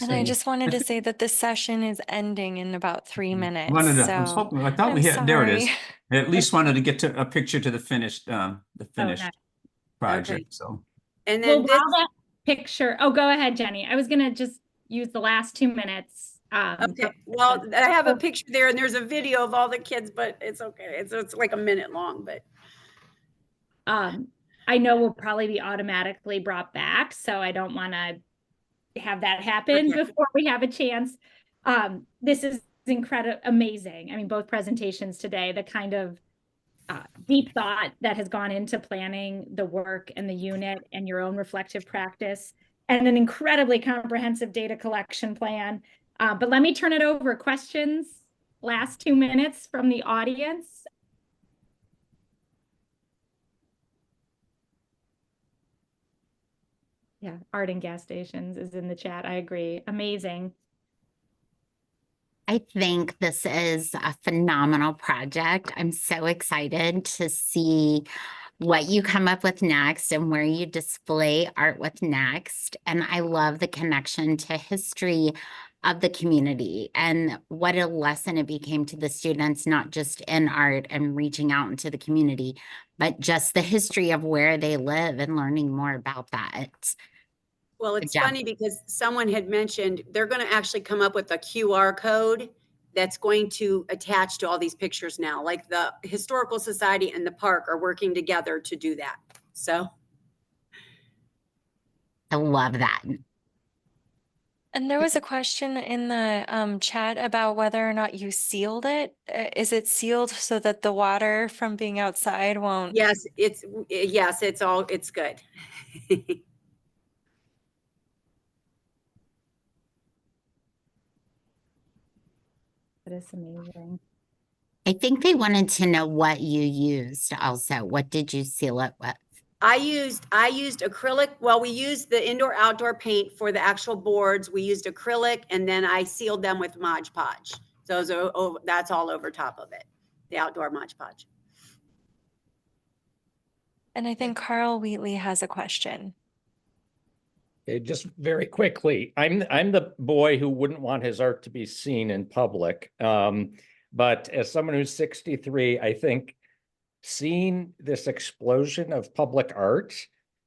And I just wanted to say that this session is ending in about 3 minutes. I thought we had, there it is. I at least wanted to get to a picture to the finished project. Okay. So. And then while that picture, go ahead, Jenny. I was going to just use the last 2 minutes. Okay. Well, I have a picture there and there's a video of all the kids, but it's okay. It's like a minute long, but. I know we'll probably be automatically brought back, so I don't want to have that happen before we have a chance. This is incredible, amazing. I mean, both presentations today, the kind of deep thought that has gone into planning the work and the unit and your own reflective practice, and an incredibly comprehensive data collection plan. But let me turn it over. Questions, last 2 minutes from the audience. Yeah, art and gas stations is in the chat. I agree. Amazing. I think this is a phenomenal project. I'm so excited to see what you come up with next and where you display art with next. And I love the connection to history of the community and what a lesson it became to the students, not just in art and reaching out into the community, but just the history of where they live and learning more about that. Well, it's funny because someone had mentioned they're going to actually come up with a QR code that's going to attach to all these pictures now. Like, the Historical Society and the park are working together to do that. So. I love that. And there was a question in the chat about whether or not you sealed it. Is it sealed so that the water from being outside won't? Yes, it's good. That is amazing. I think they wanted to know what you used also. What did you seal it with? I used acrylic. Well, we used the indoor outdoor paint for the actual boards. We used acrylic and then I sealed them with Mod Podge. So that's all over top of it, the outdoor Mod Podge. And I think Carl Wheatley has a question. Okay, just very quickly, I'm the boy who wouldn't want his art to be seen in public. But as someone who's 63, I think seeing this explosion of public art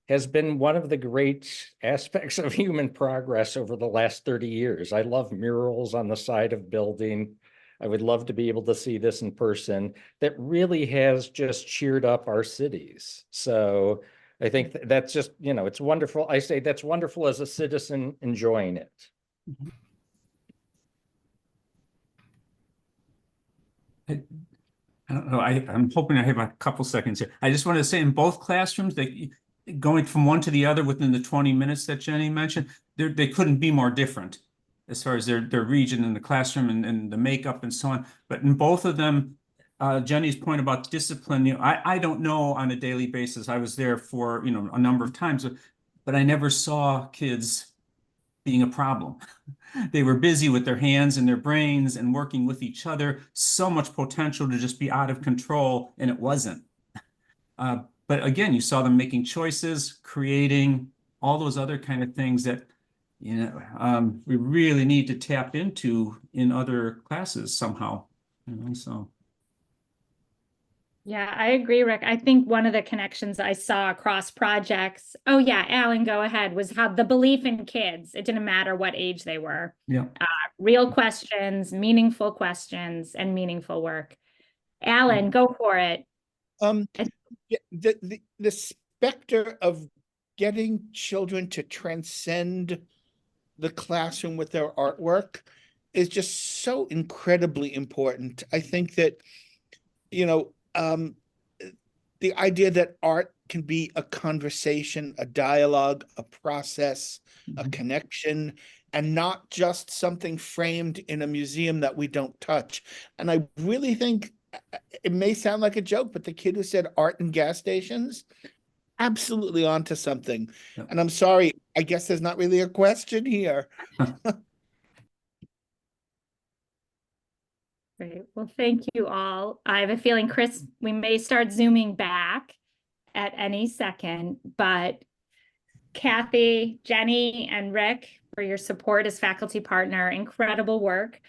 has been one of the great aspects of human progress over the last 30 years. I love murals on the side of building. I would love to be able to see this in person. That really has just cheered up our cities. So I think that's just, you know, it's wonderful. I say that's wonderful as a citizen enjoying it. I don't know. I'm hoping I have a couple seconds here. I just want to say in both classrooms, going from one to the other within the 20 minutes that Jenny mentioned, they couldn't be more different as far as their region in the classroom and the makeup and so on. But in both of them, Jenny's point about discipline, you know, I don't know on a daily basis. I was there for, you know, a number of times, but I never saw kids being a problem. They were busy with their hands and their brains and working with each other. So much potential to just be out of control, and it wasn't. But again, you saw them making choices, creating all those other kind of things that, you know, we really need to tap into in other classes somehow. You know, so. Yeah, I agree, Rick. I think one of the connections I saw across projects, oh yeah, Alan, go ahead, was how the belief in kids, it didn't matter what age they were. Yeah. Real questions, and meaningful work. Alan, go for it. The specter of getting children to transcend the classroom with their artwork is just so incredibly important. I think that, you know, the idea that art can be a conversation, a dialogue, a process, a connection, and not just something framed in a museum that we don't touch. And I really think it may sound like a joke, but the kid who said art in gas stations, absolutely onto something. Yep. And I'm sorry, I guess there's not really a question here. Great. Well, thank you all. I have a feeling, Chris, we may start zooming back at any second, but Kathy, Jenny, and Rick, for your support as faculty partner, incredible work.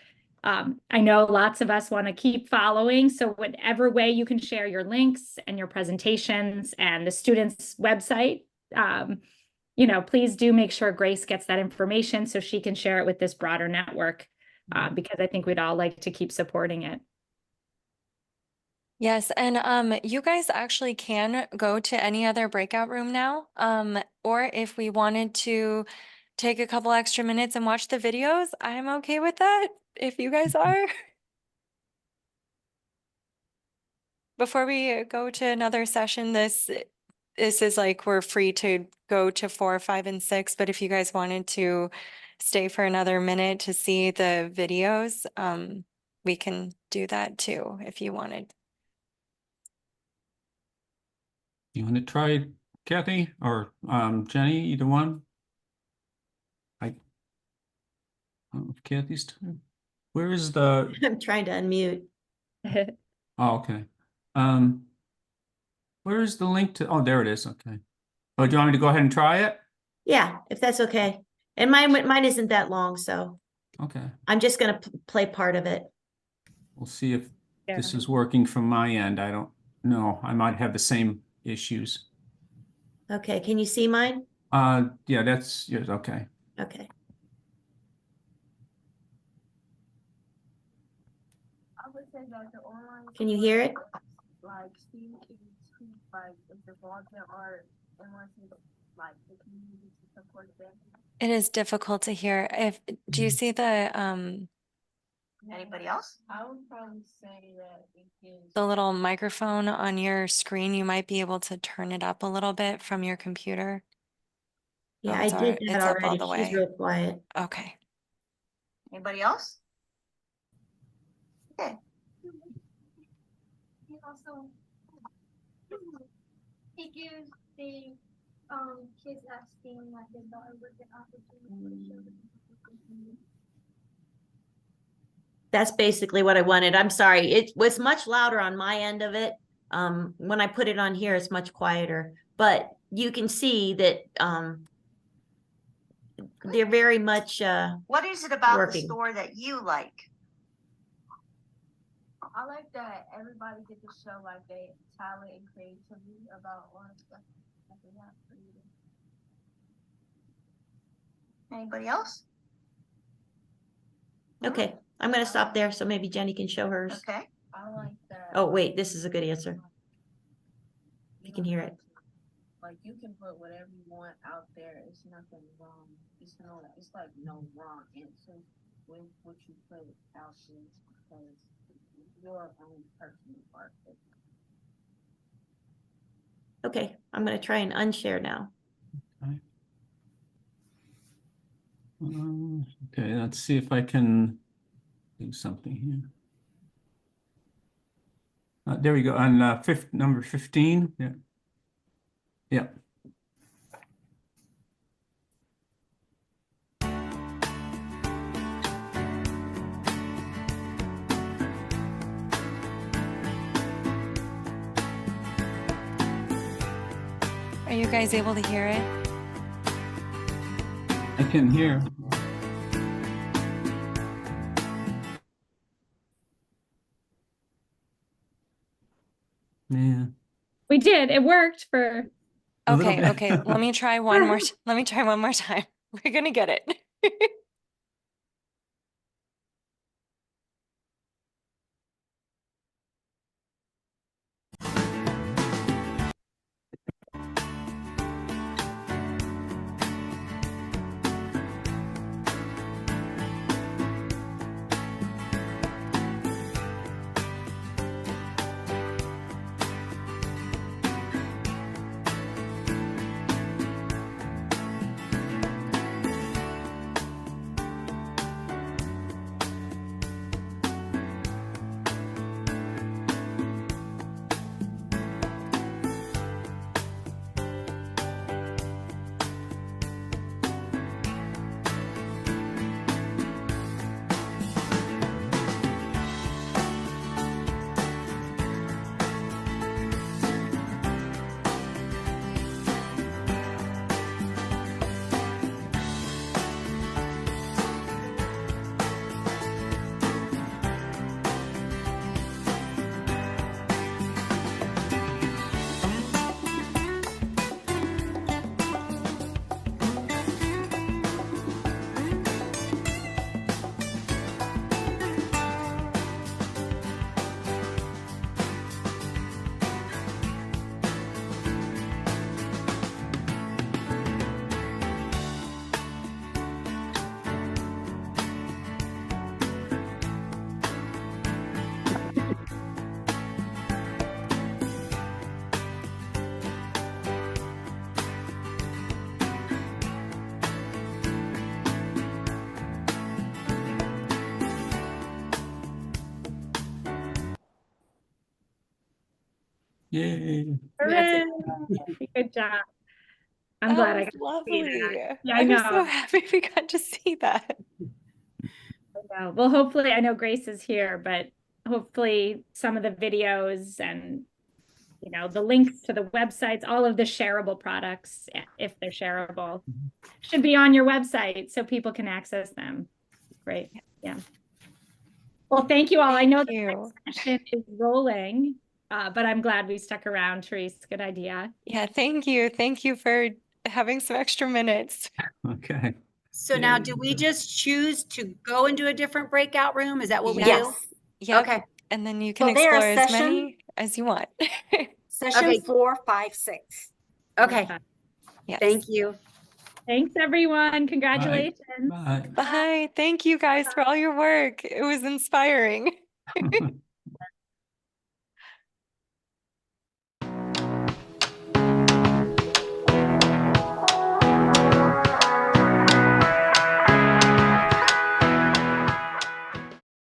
I know lots of us want to keep following, so whatever way you can share your links and your presentations and the students' website, you know, please do make sure Grace gets that information so she can share it with this broader network, because I think we'd all like to keep supporting it. Yes, and you guys actually can go to any other breakout room now. Or if we wanted to take a couple extra minutes and watch the videos, I'm okay with that, if you guys are. Before we go to another session, this is like we're free to go to 4, 5, and 6, but if you guys wanted to stay for another minute to see the videos, we can do that too, if you wanted. You want to try Kathy or Jenny, either one? I don't know if Kathy's turn. Where is the? I'm trying to unmute. Oh, okay. Where is the link to? Oh, there it is. Okay. Oh, do you want me to go ahead and try it? Yeah, if that's okay. And mine isn't that long, so Okay. I'm just gonna play part of it. We'll see if this is working from my end. I don't know. I might have the same issues. Okay, can you see mine? Yeah, that's yours. Okay. Okay. I would say that the online. Can you hear it? Like students who like is involved in art and wants to like the community to support them. It is difficult to hear. Do you see the Anybody else? I would probably say that it gives. the little microphone on your screen? You might be able to turn it up a little bit from your computer. Yeah, Oh, I it's did it's that up all already. the She's way. real quiet. Okay. Anybody else? Okay. It also it gives the kids asking like their daughter with the opportunity to show them. That's basically what I wanted. I'm sorry. It was much louder on my end of it. When I put it on here, it's much quieter, but you can see that they're very much What is it about the working. store that you like? I like that everybody gets to show like their talent and creativity about all the stuff that they have created. Anybody else? Okay. I'm gonna stop there, so maybe Jenny can show hers. Okay. I like that. Oh, wait, this is a good answer. You can hear it. Like you can put whatever you want out there. It's nothing wrong. It's like no wrong answer with what you put out there because your own personal art. Okay, I'm gonna try and unshare now. Okay, let's see if I can do something here. There we go, on number 15. Yeah. Yeah. Are you guys able to hear it? I can hear. Yeah. We did. It worked for. A little Okay, bit. okay. Let me try one more. Let me try one more time. We're gonna get it. Yay. Hooray! Good job. I'm glad I got to see lovely. that. Yeah, I I'm know. so happy we got to see that. I know. Well, hopefully, I know Grace is here, but hopefully some of the videos and the links to the websites, all of the shareable products, if they're shareable, should be on your website so people can access them. Great. Yeah. Well, thank you all. I know the next session is rolling, but I'm glad we stuck around, Therese. Good idea. Yeah, thank you. Thank you for having some extra minutes. Okay. So now, do we just choose to go into a different breakout room? Is that what we do? Yes. Yep. Okay. And then you can Well, there, explore as session- many as you want. Session Okay. 4, 5, 6. Okay. Yes. Thank you. Thanks, everyone. Congratulations. Bye. Bye. Thank you guys for all your work. It was inspiring.